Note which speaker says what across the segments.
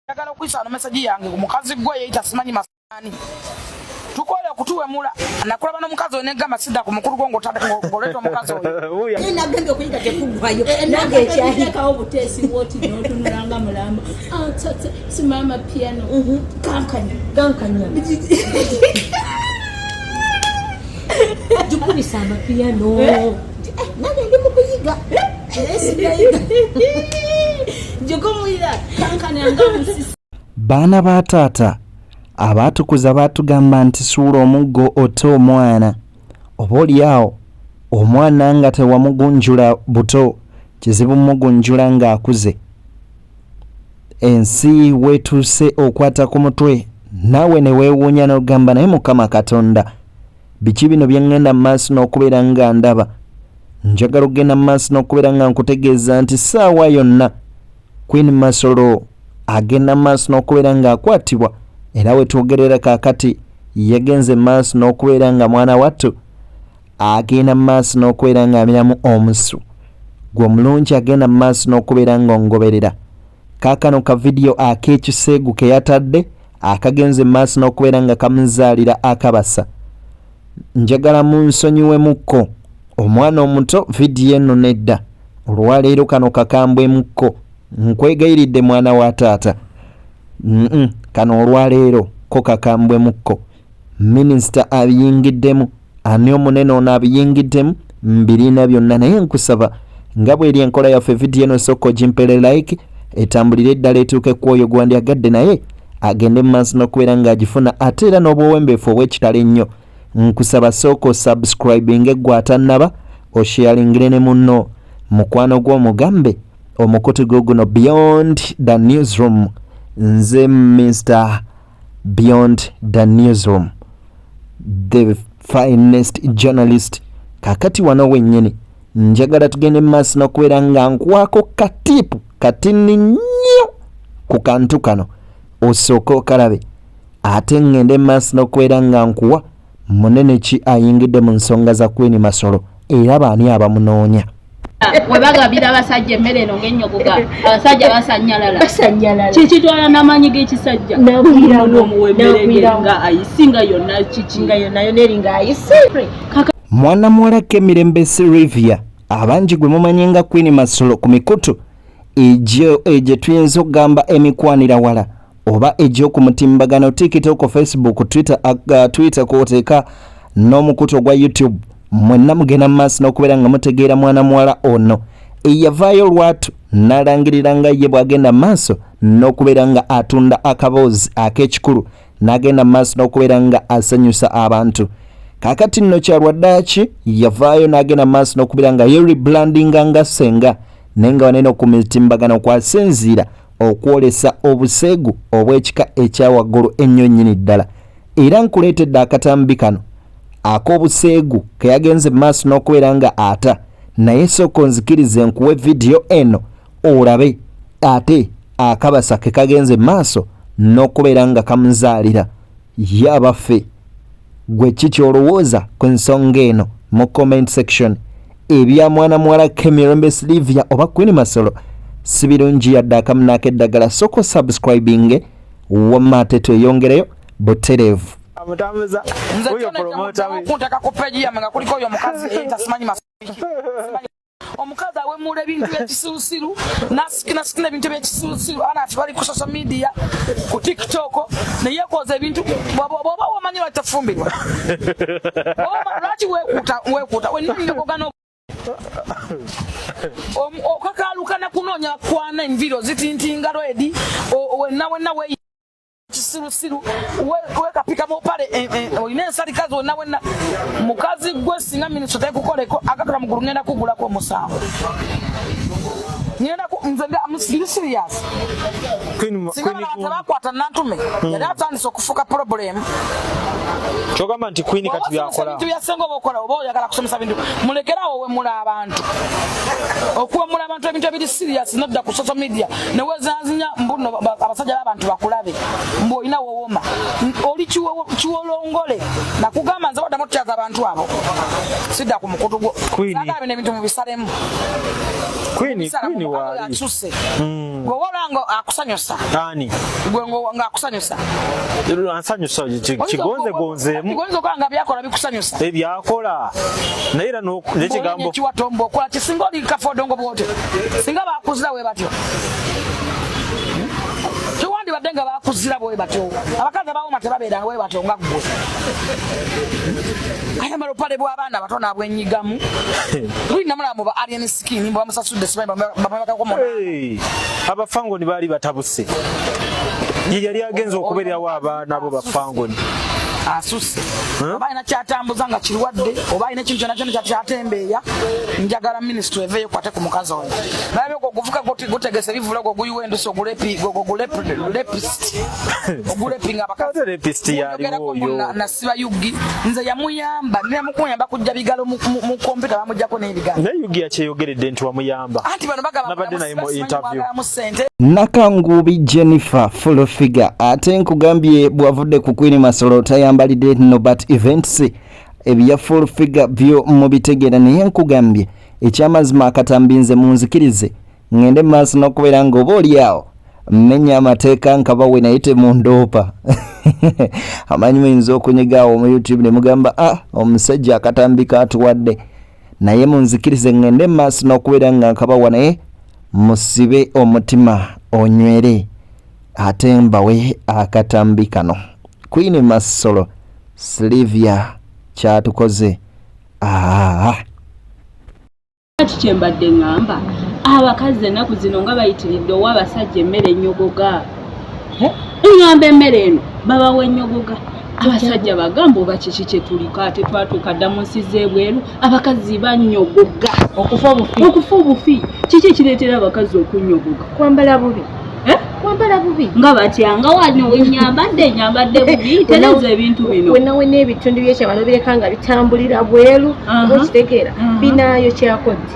Speaker 1: Yagala okwisana message yange omukazi gwe yita simanyi masani. Tukole okutuwe mula nakulaba n'omukazi one gama sida ku mukuru gwo ngoleta omukazi oyo.
Speaker 2: Nina gende okuyiga tekugwayo. Nange ekyahikawo butesi woti n'otunulanga mulamba. Tata simama piano. Gankanya. Jukubisa amapiano. Nange ndi mu kuyiga.
Speaker 3: Baana ba taata abaatukuza baatugamba nti suula omuggo oto omwana oba oliawo omwana nga tewamugunjula buto kizibu mugunjula ng'akuze. Ensi weetuuse okwata ku mutwe naawe ne weewuunya n'ogamba naye Mukama Katonda biki bino bye ŋŋenda mu maaso n'okubeera nga ndaba. Njagala okugenda mu maaso n'okubeera nga nkutegeeza nti ssaawa yonna Queen Masolo agenda mu maaso n'okubeera ng'akwatibwa era we twogerera kaakati yagenze mu maaso n'okubeera nga mwana wattu agenda mu maaso n'okubeera ng'amiramu omusu gwe omulungi agenda mu maaso n'okubeera ng'ongoberera. Kaakano ka vidiyo ak'ekiseegu ke yatadde akagenze mu maaso n'okubeera nga kamuzaalira akabasa. Njagala munsonyiwemukko omwana omuto vidiyo eno nedda olwaleero kano kakambwemukko nkwegayiridde mwana wa taata. Kano olwaleero ko kakambwemukko minisita abiyingiddemu ani omunene ono abiyingiddemu mbirina byonna naye nkusaba nga bw'eri enkola yaffe vidiyo eno sokko gimpere like etambulire eddala etuuke ku oyo gwandyagadde naye agende mu maaso n'okubeera ng'agifuna ate era n'obwewembeefu obw'ekitalo ennyo. Nkusaba soko subscribing gwatannaba osharingire ne munno mukwano gw'omugambe omukutu guno beyond the newsroom. Nze Mr. Beyond the newsroom, the finest journalist. Kakati wano wennyini njagala tugende mu maaso n'okubeera nga nkwako katipu katini nnyo ku kantu kano osooka okalabe ate ngende mu maaso n'okubeera nga nkuwa munene ki ayingidde mu nsonga za Queen Masolo era baani abamunoonya.
Speaker 4: Webagabira abasajja emmere eno ng'ennyogoga abasajja basanyalala kikitwala n'amaanyi g'ekisajja n'omuwemmere nga ayisinga yonna kikinga yonna eringa ayisi.
Speaker 3: Mwana muwala Kemirembe Sylvia abangi gwe mumanyi nga Queen Masolo ku mikutu egyo tuyinza okugamba emikwanira wala oba egy'oku mutimbagano TikTok, Facebook, Twitter kwoteeka n'omukutu gwa YouTube. Mwenna mugenda mu maaso n'okubeera nga mutegeera mwana muwala ono eyavaayo lwatu n'alangirira nga ye bw'agenda mu maaso n'okubeera nga atunda akaboozi ak'ekikulu n'agenda mu maaso n'okubeera nga asanyusa abantu. Kaakati nno kyalwaddaaki yavaayo n'agenda mu maaso n'okubeera nga ye rebrandinga nga ssenga naye nga wanene ku mitimbagano kwasinziira okwolesa obuseegu obw'ekika ekyawaggulu ennyo nnyini ddala. Era nkuleetedde akatambi kano ak'obuseegu ke yagenze mu maaso n'okubeera nga ata naye soko nzikirize nkuwe vidiyo eno olabe ate akabasa ke kagenze mu maaso n'okubeera nga kamuzaalira. Ye abaffe gwe kikyolowooza ku nsonga eno mu comment section. Ebya mwana muwala Kemirembe Sylvia oba Queen Masolo si birungi yadde akamu n'akeddagala. Soko subscribing wamma ate tweyongereyo butereevu.
Speaker 1: Nze kyona kuntaka ku page yange nga kuliko oyo omukazi eyita simanyi masiki. Omukazi awemula ebintu by'ekisirusiru nasikina ebintu by'ekisirusiru anaati bali ku social media ku TikTok ne yeekoza ebintu bw'oba wamanyi batafumbirwa. Lwaki weekuuta wennyinyogoga okakaalukana kunoonya kwana enviro zitintinga lwedi wenna kisirusiru wekapika mopale olina ensalikazi wenna mukazi gwe singa minisita tekukoleko agatula mugulu ngenda kugulako omusango ngenda nze serious singa bakwata nantume yali atandise okufuuka problem
Speaker 5: kyogamba nti Queen kati byakola
Speaker 1: bintu byasenga obaokola oba oyagala kusomesa bintu mulekerawo wemula abantu okuwemula abantu ebintu ebiri serious nodda ku social media newezanzinya mbuno abasajja b'abantu bakulabe mbu olina wowoma oli kiwolongole nakugamba nze waddamu tutyaza abantu abo sidda ku mukutu gwo sagala bino ebintu mubisalemu
Speaker 5: Queen wali
Speaker 1: asuse wolango akusanyusa
Speaker 5: ani
Speaker 1: gwengo ngakusanyusa
Speaker 5: ansanyusa kigonze
Speaker 1: kigonze kwanga byakola bikusanyusa
Speaker 5: ebyakola naira no nekigambo
Speaker 1: kiwatombo kola kisingoli kafodongo bote singa bakuzira we batyo Tuwandi badenga bakuzira bwe batyo abakaza bawo matebabeda we batyo ngaggo aya malopale bwa abana batona bwenyigamu lina mulamu ba alien skin mbo amusasudde sibai bamaka ko mona
Speaker 5: abafangoni bali batabuse yali agenza okuberya wa abana abo bafangoni
Speaker 1: asuse oba ina kyatambuza nga kirwadde oba ina kintu nakyo kyatembeya njagala ministry eveyo kwate ku mukazi oyo nabe ko kuvuka gutegese bivula go guyiwendo so gulepist ogulaping abakazi
Speaker 5: lepist yali oyo
Speaker 1: na siba yugi nze yamuyamba ne mukuyamba kujja bigalo mu computer bamujjako n'ebigalo
Speaker 5: ne yugi yakyeyogeredde nti wamuyamba
Speaker 1: anti bano bagaba
Speaker 5: nabadde naye mu interview
Speaker 3: Nakangubi Jennifer Fullfigure ate nkugambye bwavudde ku Queen Masolo tayambalidde Nobat Events ebya Fullfigure byo mubitegera naye nkugambye ekyamazima akatambinze munzikirize ngende maaso n'okubeera ng'oba oli awo mmenya amateeka nkabawe nayite mu ndoopa amanyi muyinza okunyigaawo mu YouTube ne mugamba omusajja akatambi kaatuwadde naye munzikirize ngende maaso n'okubeera nga nkabawa naye musibe omutima onywere ate mbawe akatambi kano. Queen Masolo Sylvia kyatukoze
Speaker 4: kyembadde ngamba abakazi ennaku zino nga bayitiridde owa abasajja emmere ennyogoga ngamba emmere eno babawa ennyogoga abasajja bagamba oba kiki kye tuliko ate twatuuka dda mu nsi z'ebweru abakazi bannyogoga okufa obufi kiki kireetera abakazi okunnyogoga
Speaker 2: kwambala bubi
Speaker 4: nga batyanga wano nyambadde bubi tereza ebintu bino
Speaker 2: wenawe n'ebitundu byekyabalo bireka nga bitambulira bweru okitegeera binaayo kyakodde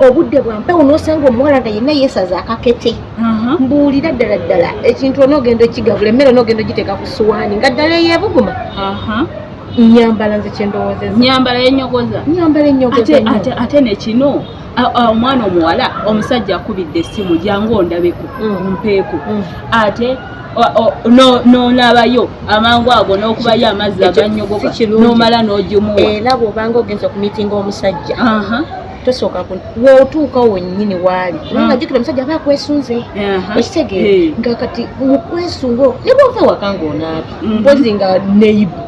Speaker 2: obudde bwampewo n'osanga omuwala nga yenna yeesaza akakete mbuulira ddala ekintu onoogenda okigabula emmere onoogenda ogiteeka ku suwaani nga ddala eyebuguma nyambala nze kyendowoozeza
Speaker 4: nyambala ennyogoza ate nekino omwana omuwala omusajja akubidde essimu jangu ondabeko mpeeko ate n'olabayo amangu ago n'okubayo amazzi agannyogoga n'omala n'ogimuwa
Speaker 2: era bw'obanga ogenza okumitinga omusajja tosooka wootuuka wonnyini waali kubanga jjukira omusajja aba akwesunze ekitegeere nga kati mukwesunga ne bwova waka ng'onaabi mpozi nga neibu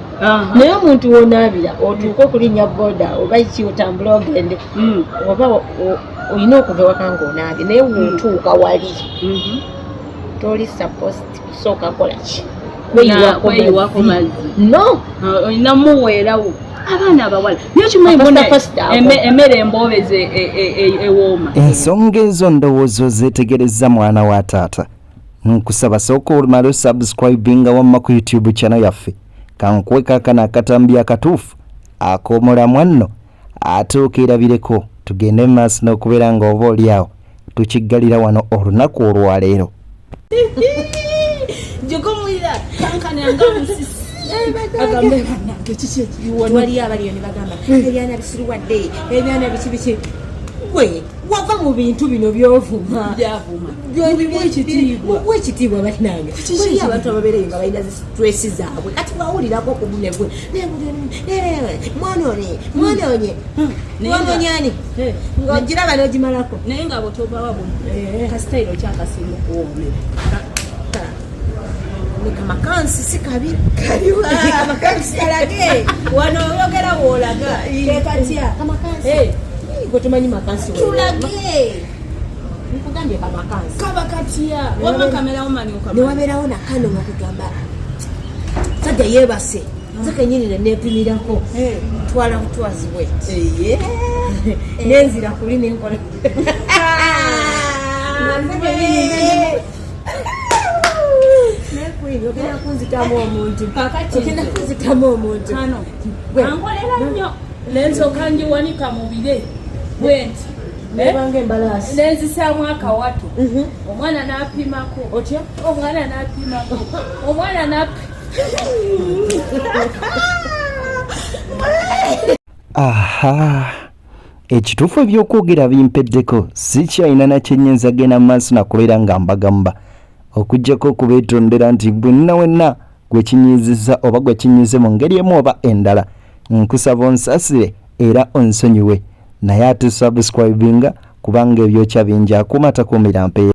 Speaker 2: naye omuntu wonaabira otuuka okulinnya boda oba ki otambula ogende oba olina okuva ewaka ng'onaabye naye wootuuka wali toli supposed kusooka kolaki
Speaker 4: kweyiwako mazzi
Speaker 2: no
Speaker 4: olina muweerawo abaana abawala niyo kimanyi emmere emboobeze ewooma
Speaker 3: ensonga ezo ndowoozo zeetegereza mwana wa taata nkusaba sooka olumala subscribinga wamma ku YouTube channel yaffe kankuwe kakana akatambi akatuufu ak'omulamu nno ate okeerabireko tugende mu maaso n'okubeera nga oba oli awo tukiggalira wano olunaku olwaleero
Speaker 2: jogomulira kankananga musisi agambe bannange kiki wali abaliyo ne bagamba ebyana bisiruwadde ebyana biki gwe wava mu bintu bino byovuma ekitiibwa bannange wali abantu ababeereyo nga balina stress zaabwe kati wawulirako okubune gwe mwanonyani ng'ogiraba n'ogimalako
Speaker 4: naye nga bwetobawa buno kasitayiro kyakasindukuwoomera
Speaker 2: amakansi si kabi kaliwa amakansi kalage wano oyogera woolaga tekatya amakansi gwe tumanyi makansi tulage nkugambye kamakansi
Speaker 4: kaba katya wama kamera omani okama
Speaker 2: newabeerawo nakano ngakugamba sajja yeebase nzekenyini nenepimirako twala kutwazibwe nenzira kuli nenkola ogenda kunzitamu omuntu ogenda kunzitamu omuntu
Speaker 4: ankolera nnyo nensoka njiwanika mubire bwenti
Speaker 2: nebanga embalaasi
Speaker 4: nenzisaamu akawato omwana n'apimako otya omwana n'apimako omwana
Speaker 3: aha ekituufu ebyokwogera bimpeddeko sikyalina na kyennyinza genda maaso nakubeera nga mbagamba okuggyako okubeetondera nti bwe nina wenna gwe kinyiizizza oba gwe kinyiize mu ngeri emu oba endala nkusaba onsasire era onsonyiwe naye ate subscribinga kubanga ebyokya bingi akuuma takuumira mpeera.